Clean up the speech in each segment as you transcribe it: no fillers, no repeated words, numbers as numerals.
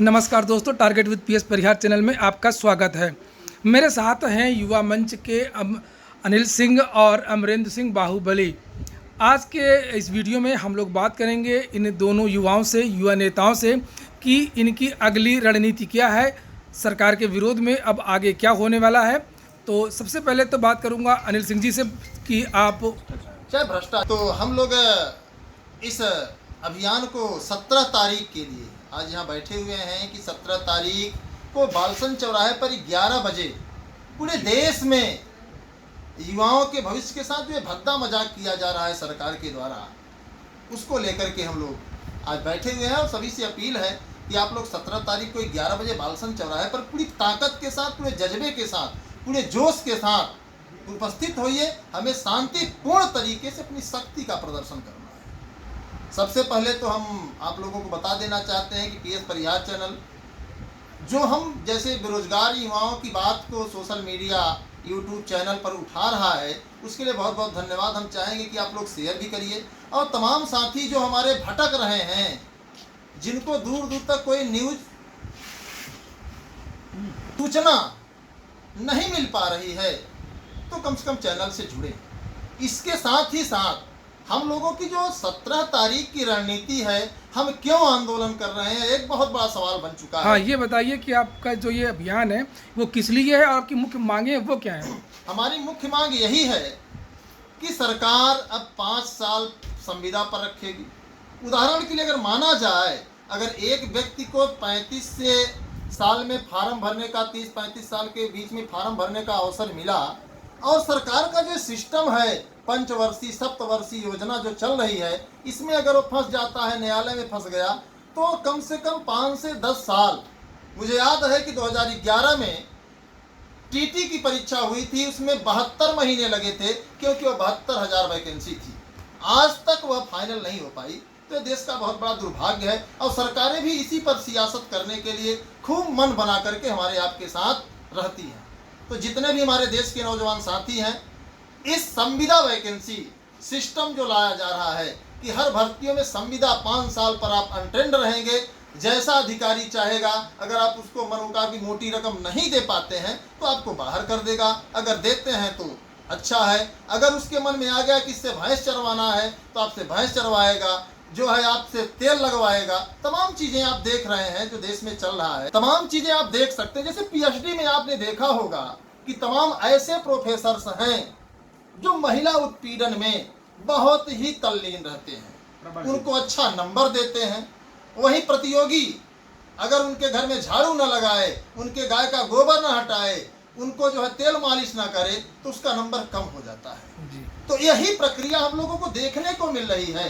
नमस्कार दोस्तों, target with PS Parihar channel में आपका स्वागत है। मेरे साथ हैं युवा मंच के अनिल सिंह और अमरेंद्र सिंह बाहुबली। आज के इस वीडियो में हम लोग बात करेंगे इन दोनों युवाओं से, युवा नेताओं से, कि इनकी अगली रणनीति क्या है, सरकार के विरोध में अब आगे क्या होने वाला है। तो सबसे पहले तो बात करूंगा अनिल सिंह जी से कि आप चाहे भ्रष्टाचार, तो हम लोग इस अभियान को 17 तारीख के लिए आज यहाँ बैठे हुए हैं कि 17 तारीख को बालसन चौराहे पर 11 बजे पूरे देश में युवाओं के भविष्य के साथ जो भद्दा मजाक किया जा रहा है सरकार के द्वारा, उसको लेकर के हम लोग आज बैठे हुए हैं। और सभी से अपील है कि आप लोग 17 तारीख को 11 बजे बालसन चौराहे पर पूरी ताकत के साथ, पूरे जज्बे के साथ, पूरे जोश के साथ उपस्थित होइए। हमें शांतिपूर्ण तरीके से अपनी शक्ति का प्रदर्शन करना है। सबसे पहले तो हम आप लोगों को बता देना चाहते हैं कि पीएस परिहार चैनल जो हम जैसे बेरोजगार युवाओं की बात को सोशल मीडिया यूट्यूब चैनल पर उठा रहा है, उसके लिए बहुत बहुत धन्यवाद। हम चाहेंगे कि आप लोग शेयर भी करिए। और तमाम साथी जो हमारे भटक रहे हैं, जिनको दूर दूर तक कोई न्यूज सूचना नहीं मिल पा रही है, तो कम से कम चैनल से जुड़े। इसके साथ ही साथ हम लोगों की जो 17 तारीख की रणनीति है, हम क्यों आंदोलन कर रहे हैं, एक बहुत बड़ा सवाल बन चुका है। हाँ, ये बताइए कि आपका जो ये अभियान है वो किस लिए है और आपकी मुख्य मांगे वो क्या है? हमारी मुख्य मांग यही है कि सरकार अब 5 साल संविदा पर रखेगी। उदाहरण के लिए अगर माना जाए, अगर एक व्यक्ति को 35 से साल में फार्म भरने का, 30-35 साल के बीच में फार्म भरने का अवसर मिला, और सरकार का जो सिस्टम है पंचवर्षीय सप्तवर्षीय योजना जो चल रही है, इसमें अगर वो फंस जाता है, न्यायालय में फंस गया, तो कम से कम 5 से 10 साल। मुझे याद है कि 2011 में टीटी की परीक्षा हुई थी, उसमें 72 महीने लगे थे, क्योंकि वो 72,000 वैकेंसी थी। आज तक वह फाइनल नहीं हो पाई। तो देश का बहुत बड़ा दुर्भाग्य है। और सरकारें भी इसी पर सियासत करने के लिए खूब मन बना करके हमारे आपके साथ रहती हैं। तो जितने भी हमारे देश के नौजवान साथी हैं, इस संविदा वैकेंसी सिस्टम जो लाया जा रहा है कि हर भर्तियों में संविदा 5 साल पर आप अनट्रेंड रहेंगे, जैसा अधिकारी चाहेगा, अगर आप उसको मनोका की मोटी रकम नहीं दे पाते हैं तो आपको बाहर कर देगा, अगर देते हैं तो अच्छा है, अगर उसके मन में आ गया कि इससे भैंस चरवाना है तो आपसे भैंस चरवाएगा, जो है आपसे तेल लगवाएगा। तमाम चीजें आप देख रहे हैं जो देश में चल रहा है, तमाम चीजें आप देख सकते हैं। जैसे पीएचडी में आपने देखा होगा कि तमाम ऐसे प्रोफेसर्स हैं जो महिला उत्पीड़न में बहुत ही तल्लीन रहते हैं, उनको अच्छा नंबर देते हैं। वही प्रतियोगी अगर उनके घर में झाड़ू न लगाए, उनके गाय का गोबर न हटाए, उनको जो है तेल मालिश ना करे, तो उसका नंबर कम हो जाता है जी। तो यही प्रक्रिया हम लोगों को देखने को मिल रही है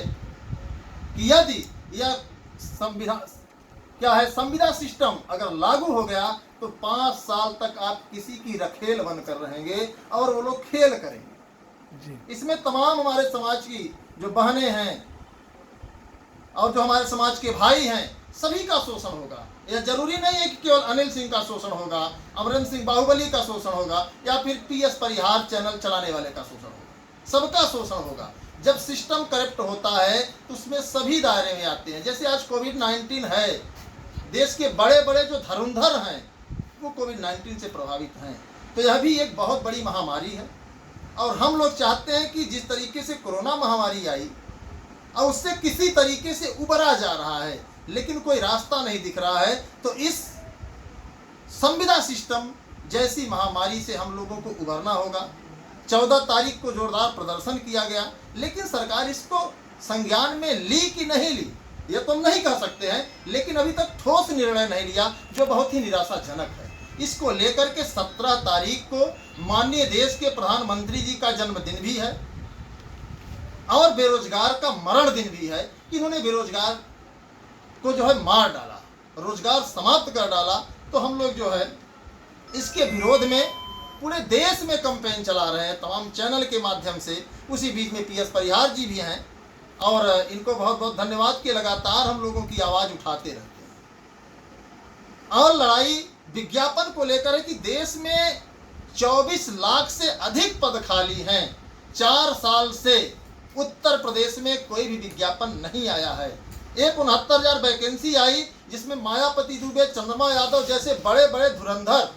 कि यदि यह संविदा क्या है, संविदा सिस्टम अगर लागू हो गया तो 5 साल तक आप किसी की रखेल बनकर रहेंगे और वो लोग खेल करेंगे जी। इसमें तमाम हमारे समाज की जो बहनें हैं और जो हमारे समाज के भाई हैं, सभी का शोषण होगा। यह जरूरी नहीं है कि केवल अनिल सिंह का शोषण होगा, अमरेंद्र सिंह बाहुबली का शोषण होगा, या फिर पीएस परिहार चैनल चलाने वाले का शोषण होगा। सबका शोषण होगा। जब सिस्टम करप्ट होता है तो उसमें सभी दायरे में आते हैं। जैसे आज कोविड-19 है, देश के बड़े बड़े जो धुरंधर हैं वो कोविड-19 से प्रभावित हैं। तो यह भी एक बहुत बड़ी महामारी है। और हम लोग चाहते हैं कि जिस तरीके से कोरोना महामारी आई और उससे किसी तरीके से उबरा जा रहा है, लेकिन कोई रास्ता नहीं दिख रहा है, तो इस संविदा सिस्टम जैसी महामारी से हम लोगों को उबरना होगा। 14 तारीख को जोरदार प्रदर्शन किया गया, लेकिन सरकार इसको संज्ञान में ली कि नहीं ली, ये तो हम नहीं कह सकते हैं, लेकिन अभी तक ठोस निर्णय नहीं लिया, जो बहुत ही निराशाजनक है। इसको लेकर के 17 तारीख को माननीय देश के प्रधानमंत्री जी का जन्मदिन भी है और बेरोजगार का मरण दिन भी है कि इन्होंने बेरोजगार को जो है मार डाला, रोजगार समाप्त कर डाला। तो हम लोग जो है इसके विरोध में पूरे देश में कैंपेन चला रहे हैं, तमाम चैनल के माध्यम से। उसी बीच में पीएस परिहार जी भी हैं और इनको बहुत बहुत धन्यवाद कि लगातार हम लोगों की आवाज़ उठाते रहते हैं। और लड़ाई विज्ञापन को लेकर है कि देश में 24 लाख से अधिक पद खाली हैं। 4 साल से उत्तर प्रदेश में कोई भी विज्ञापन नहीं आया है। 69,000 वैकेंसी आई, जिसमें मायावती दुबे, चंद्रमा यादव जैसे बड़े बड़े धुरंधर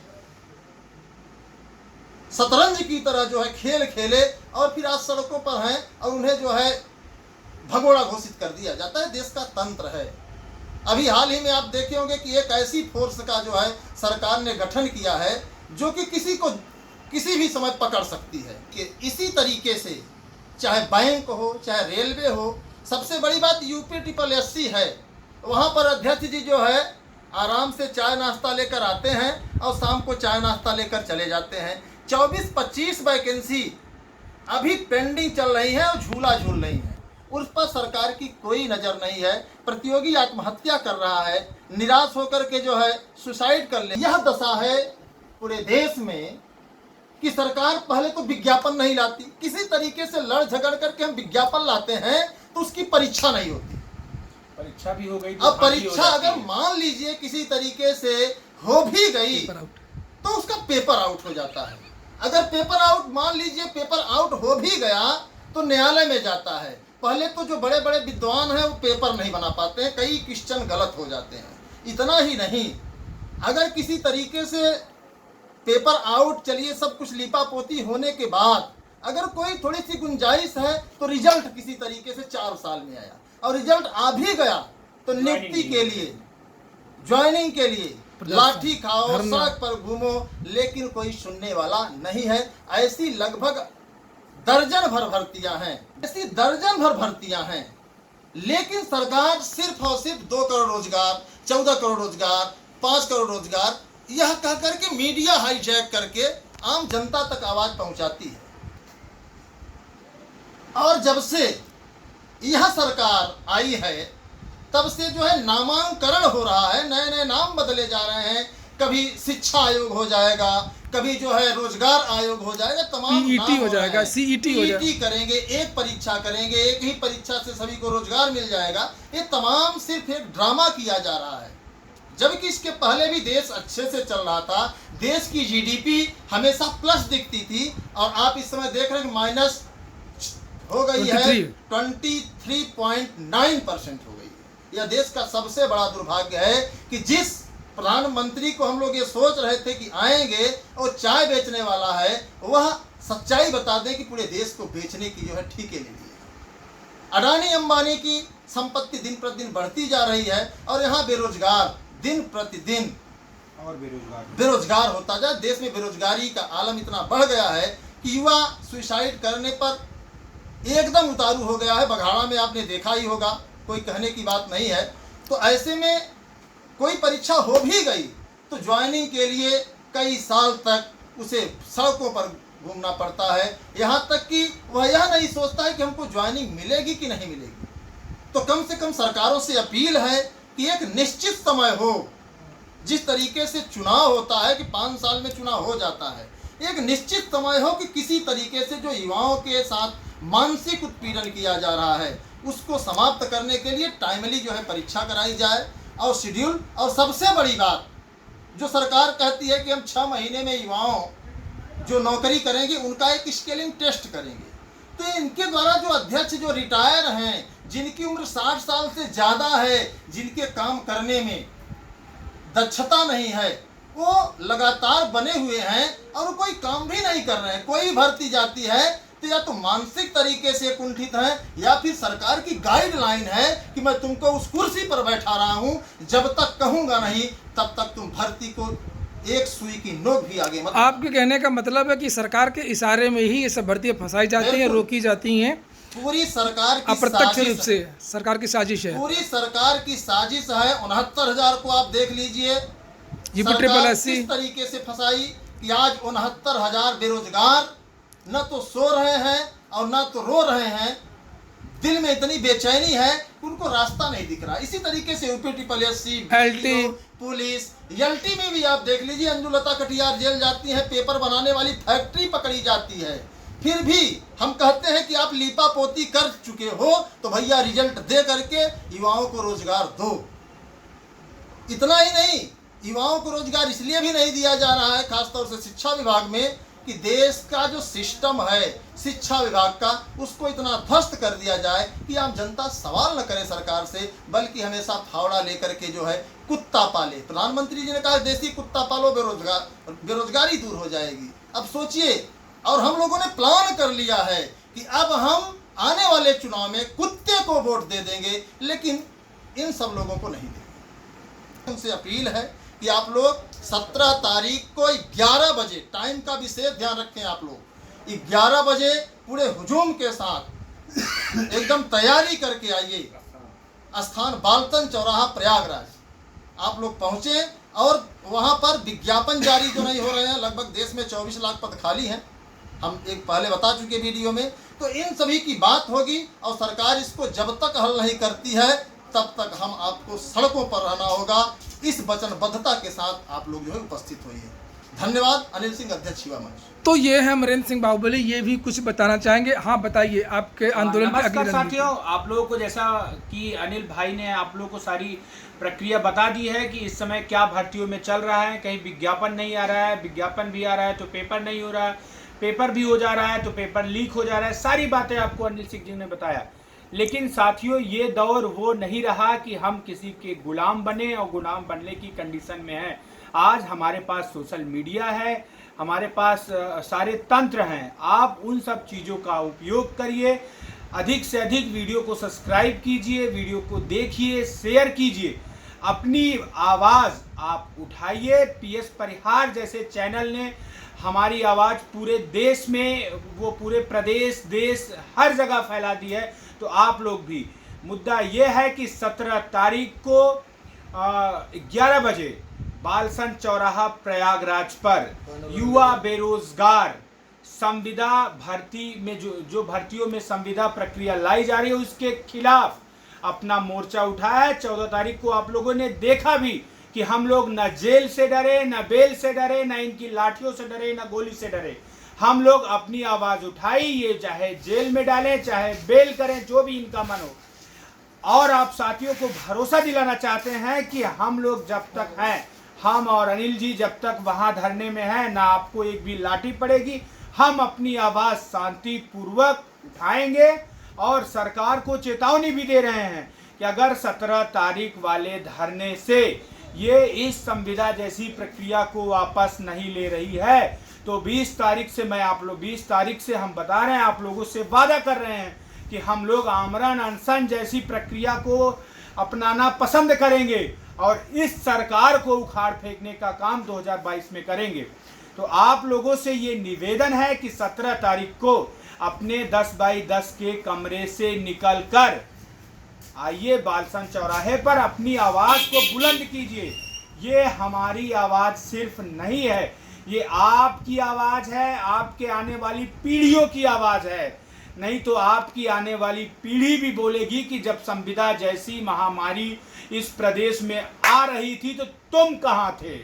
शतरंज की तरह जो है खेल खेले और फिर आज सड़कों पर हैं और उन्हें जो है भगोड़ा घोषित कर दिया जाता है। देश का तंत्र है। अभी हाल ही में आप देखे होंगे कि एक ऐसी फोर्स का जो है सरकार ने गठन किया है जो कि किसी को किसी भी समय पकड़ सकती है। कि इसी तरीके से चाहे बैंक हो चाहे रेलवे हो, सबसे बड़ी बात UPSSC है। वहाँ पर अध्यक्ष जी जो है आराम से चाय नाश्ता लेकर आते हैं और शाम को चाय नाश्ता लेकर चले जाते हैं। 24-25 वैकेंसी अभी पेंडिंग चल रही है और झूला झूल रही है। उस पर सरकार की कोई नज़र नहीं है। प्रतियोगी आत्महत्या कर रहा है, निराश होकर के जो है सुसाइड कर ले। यह दशा है पूरे देश में कि सरकार पहले तो विज्ञापन नहीं लाती, किसी तरीके से लड़ झगड़ करके हम विज्ञापन लाते हैं तो उसकी परीक्षा नहीं होती। परीक्षा भी हो गई तो अब परीक्षा अगर मान लीजिए किसी तरीके से हो भी गई तो उसका पेपर आउट हो जाता है। अगर पेपर आउट मान लीजिए पेपर आउट हो भी गया तो न्यायालय में जाता है। पहले तो जो बड़े बड़े विद्वान हैं वो पेपर नहीं बना पाते हैं, कई क्वेश्चन गलत हो जाते हैं। इतना ही नहीं, अगर किसी तरीके से पेपर आउट, चलिए सब कुछ लिपापोती होने के बाद अगर कोई थोड़ी सी गुंजाइश है तो रिजल्ट किसी तरीके से 4 साल में आया और रिजल्ट आ भी गया तो नियुक्ति के लिए, ज्वाइनिंग के लिए लाठी खाओ, सड़क पर घूमो, लेकिन कोई सुनने वाला नहीं है। ऐसी लगभग दर्जन भर भर्तियां हैं, ऐसी दर्जन भर भर्तियां हैं, लेकिन सरकार सिर्फ और सिर्फ 2 करोड़ रोजगार, 14 करोड़ रोजगार, 5 करोड़ रोजगार यह कह करके मीडिया हाईजैक करके आम जनता तक आवाज पहुंचाती है। और जब से यह सरकार आई है तब से जो है नामांकन हो रहा है, नए नए नाम बदले जा रहे हैं। कभी शिक्षा आयोग हो जाएगा, कभी जो है रोजगार आयोग हो जाएगा, तमाम PET हो जाएगा, CET हो जाएगा, करेंगे, एक परीक्षा करेंगे, एक ही परीक्षा से सभी को रोजगार मिल जाएगा। ये तमाम सिर्फ एक ड्रामा किया जा रहा है। जबकि इसके पहले भी देश अच्छे से चल रहा था, देश की GDP हमेशा प्लस दिखती थी और आप इस समय देख रहे हैं माइनस हो गई है, 23.9% हो गई है। यह देश का सबसे बड़ा दुर्भाग्य है कि जिस प्रधानमंत्री को हम लोग ये सोच रहे थे कि आएंगे और चाय बेचने वाला है, वह सच्चाई बता दें कि पूरे देश को बेचने की जो है ठेके ले लिए। अडानी अंबानी की संपत्ति दिन प्रतिदिन बढ़ती जा रही है और यहाँ बेरोजगार दिन प्रतिदिन और बेरोजगार होता जाए। देश में बेरोजगारी का आलम इतना बढ़ गया है कि युवा सुसाइड करने पर एकदम उतारू हो गया है। बघाड़ा में आपने देखा ही होगा, कोई कहने की बात नहीं है। तो ऐसे में कोई परीक्षा हो भी गई तो ज्वाइनिंग के लिए कई साल तक उसे सड़कों पर घूमना पड़ता है, यहाँ तक कि वह यह नहीं सोचता है कि हमको ज्वाइनिंग मिलेगी कि नहीं मिलेगी। तो कम से कम सरकारों से अपील है कि एक निश्चित समय हो, जिस तरीके से चुनाव होता है कि 5 साल में चुनाव हो जाता है, एक निश्चित समय हो कि किसी तरीके से जो युवाओं के साथ मानसिक उत्पीड़न किया जा रहा है उसको समाप्त करने के लिए टाइमली जो है परीक्षा कराई जाए और शेड्यूल। और सबसे बड़ी बात जो सरकार कहती है कि हम 6 महीने में युवाओं जो नौकरी करेंगे उनका एक स्केलिंग टेस्ट करेंगे, तो इनके द्वारा जो अध्यक्ष जो रिटायर हैं, जिनकी उम्र 60 साल से ज़्यादा है, जिनके काम करने में दक्षता नहीं है, वो लगातार बने हुए हैं और कोई काम भी नहीं कर रहे हैं। कोई भर्ती जाती है तो या तो मानसिक तरीके से कुंठित है या फिर सरकार की गाइडलाइन है कि मैं तुमको उस कुर्सी पर बैठा रहा हूं, जब तक कहूंगा नहीं तब तक तुम भर्ती को एक सुई की नोक भी आगे मत। आपके कहने का मतलब है कि सरकार के इशारे में ही ये सब भर्तियां फंसाई जाती हैं, रोकी जाती हैं। पूरी सरकार की अप्रत्यक्ष रूप से सरकार की साजिश है, पूरी सरकार की साजिश है। 69,000 को आप देख लीजिए UPSSC किस तरीके से फंसाई कि आज 69,000 बेरोजगार न तो सो रहे हैं और न तो रो रहे हैं। दिल में इतनी बेचैनी है कि उनको रास्ता नहीं दिख रहा। इसी तरीके से UPSSC, LT, पुलिस, LT में भी आप देख लीजिए, अंजुलता कटियार जेल जाती है, पेपर बनाने वाली फैक्ट्री पकड़ी जाती है। फिर भी हम कहते हैं कि आप लीपापोती कर चुके हो तो भैया रिजल्ट दे करके युवाओं को रोजगार दो। इतना ही नहीं, युवाओं को रोजगार इसलिए भी नहीं दिया जा रहा है, खासतौर से शिक्षा विभाग में, कि देश का जो सिस्टम है शिक्षा विभाग का, उसको इतना ध्वस्त कर दिया जाए कि आम जनता सवाल न करे सरकार से, बल्कि हमेशा फावड़ा लेकर के जो है कुत्ता पाले। प्रधानमंत्री जी ने कहा देसी कुत्ता पालो, बेरोजगारी दूर हो जाएगी। अब सोचिए, और हम लोगों ने प्लान कर लिया है कि अब हम आने वाले चुनाव में कुत्ते को वोट दे देंगे, लेकिन इन सब लोगों को नहीं देंगे। उनसे अपील है कि आप लोग 17 तारीख को 11 बजे, टाइम का विशेष ध्यान रखें, आप लोग 11 बजे पूरे हुजूम के साथ एकदम तैयारी करके आइए। स्थान बालतन चौराहा प्रयागराज आप लोग पहुँचे, और वहाँ पर विज्ञापन जारी जो नहीं हो रहे हैं, लगभग देश में 24 लाख पद खाली हैं, हम एक पहले बता चुके वीडियो में। तो इन सभी की बात होगी, और सरकार इसको जब तक हल नहीं करती है तब तक हम आपको सड़कों पर रहना होगा। इस वचनबद्धता के साथ आप लोग जो है उपस्थित होइए। धन्यवाद। अनिल सिंह, अध्यक्ष युवा मंच। तो ये है अमरेंद्र सिंह बाहुबली, ये भी कुछ बताना चाहेंगे। हाँ बताइए, आपके आंदोलन की अगली नमस्कार रणनीति। साथियों, आप लोगों को जैसा कि अनिल भाई ने आप लोगों को सारी प्रक्रिया बता दी है कि इस समय क्या भर्तियों में चल रहा है। कहीं विज्ञापन नहीं आ रहा है, विज्ञापन भी आ रहा है तो पेपर नहीं हो रहा है, पेपर भी हो जा रहा है तो पेपर लीक हो जा रहा है। सारी बातें आपको अनिल सिंह जी ने बताया। लेकिन साथियों, ये दौर वो नहीं रहा कि हम किसी के गुलाम बने और गुलाम बनने की कंडीशन में हैं। आज हमारे पास सोशल मीडिया है, हमारे पास सारे तंत्र हैं। आप उन सब चीज़ों का उपयोग करिए। अधिक से अधिक वीडियो को सब्सक्राइब कीजिए, वीडियो को देखिए, शेयर कीजिए, अपनी आवाज़ आप उठाइए। पीएस परिहार जैसे चैनल ने हमारी आवाज़ पूरे देश में, वो पूरे प्रदेश, देश, हर जगह फैला दी है। तो आप लोग भी, मुद्दा ये है कि 17 तारीख को 11 बजे बालसन चौराहा प्रयागराज पर युवा बेरोजगार संविदा भर्ती में जो भर्तियों में संविदा प्रक्रिया लाई जा रही है उसके खिलाफ अपना मोर्चा उठाया है। 14 तारीख को आप लोगों ने देखा भी कि हम लोग न जेल से डरे, न बेल से डरे, न इनकी लाठियों से डरे, न गोली से डरे। हम लोग अपनी आवाज उठाई, ये चाहे जेल में डालें, चाहे बेल करें, जो भी इनका मन हो। और आप साथियों को भरोसा दिलाना चाहते हैं कि हम लोग जब तक हैं, हम और अनिल जी जब तक वहां धरने में हैं, ना आपको एक भी लाठी पड़ेगी। हम अपनी आवाज शांतिपूर्वक उठाएंगे और सरकार को चेतावनी भी दे रहे हैं कि अगर 17 तारीख वाले धरने से ये इस संविदा जैसी प्रक्रिया को वापस नहीं ले रही है तो 20 तारीख से 20 तारीख से हम बता रहे हैं, आप लोगों से वादा कर रहे हैं कि हम लोग आमरण अनशन जैसी प्रक्रिया को अपनाना पसंद करेंगे और इस सरकार को उखाड़ फेंकने का काम 2022 में करेंगे। तो आप लोगों से ये निवेदन है कि 17 तारीख को अपने 10 बाई 10 के कमरे से निकलकर आइए बालसन चौराहे पर, अपनी आवाज को बुलंद कीजिए। ये हमारी आवाज सिर्फ नहीं है, ये आपकी आवाज है, आपके आने वाली पीढ़ियों की आवाज है। नहीं तो आपकी आने वाली पीढ़ी भी बोलेगी कि जब संविदा जैसी महामारी इस प्रदेश में आ रही थी तो तुम कहां थे,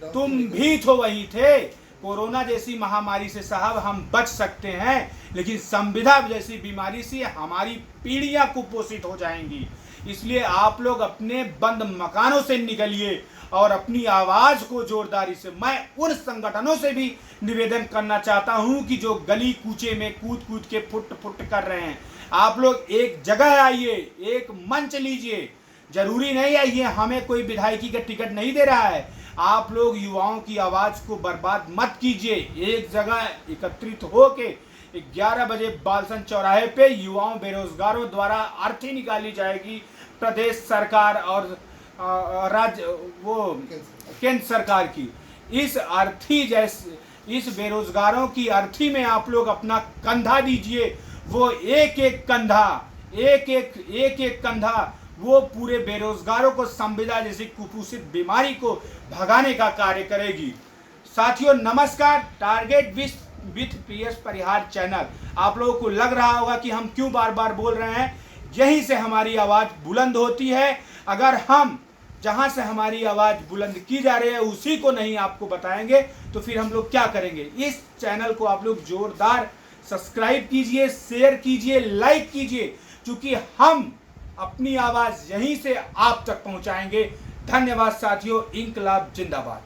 तुम भी तो वही थे। कोरोना जैसी महामारी से साहब हम बच सकते हैं, लेकिन संविदा जैसी बीमारी से हमारी पीढ़ियां कुपोषित हो जाएंगी। इसलिए आप लोग अपने बंद मकानों से निकलिए और अपनी आवाज को जोरदारी से, मैं उन संगठनों से भी निवेदन करना चाहता हूं कि जो गली कूचे में कूद कूद के फुट फुट कर रहे हैं, आप लोग एक जगह आइए, एक मंच लीजिए। जरूरी नहीं है ये हमें कोई विधायकी का टिकट नहीं दे रहा है, आप लोग युवाओं की आवाज को बर्बाद मत कीजिए। एक जगह एकत्रित होके 11 बजे बालसन चौराहे पे युवाओं बेरोजगारों द्वारा अर्थी निकाली जाएगी। प्रदेश सरकार और राज्य केंद्र सरकार की इस अर्थी जैसे इस बेरोजगारों की अर्थी में आप लोग अपना कंधा दीजिए। वो एक एक कंधा वो पूरे बेरोजगारों को संविदा जैसी कुपोषित बीमारी को भगाने का कार्य करेगी। साथियों नमस्कार, target with PS Parihar channel. आप लोगों को लग रहा होगा कि हम क्यों बार बार बोल रहे हैं, यहीं से हमारी आवाज बुलंद होती है। अगर हम जहां से हमारी आवाज बुलंद की जा रही है उसी को नहीं आपको बताएंगे तो फिर हम लोग क्या करेंगे। इस चैनल को आप लोग जोरदार सब्सक्राइब कीजिए, शेयर कीजिए, लाइक कीजिए, क्योंकि हम अपनी आवाज यहीं से आप तक पहुंचाएंगे। धन्यवाद साथियों, इंकलाब जिंदाबाद।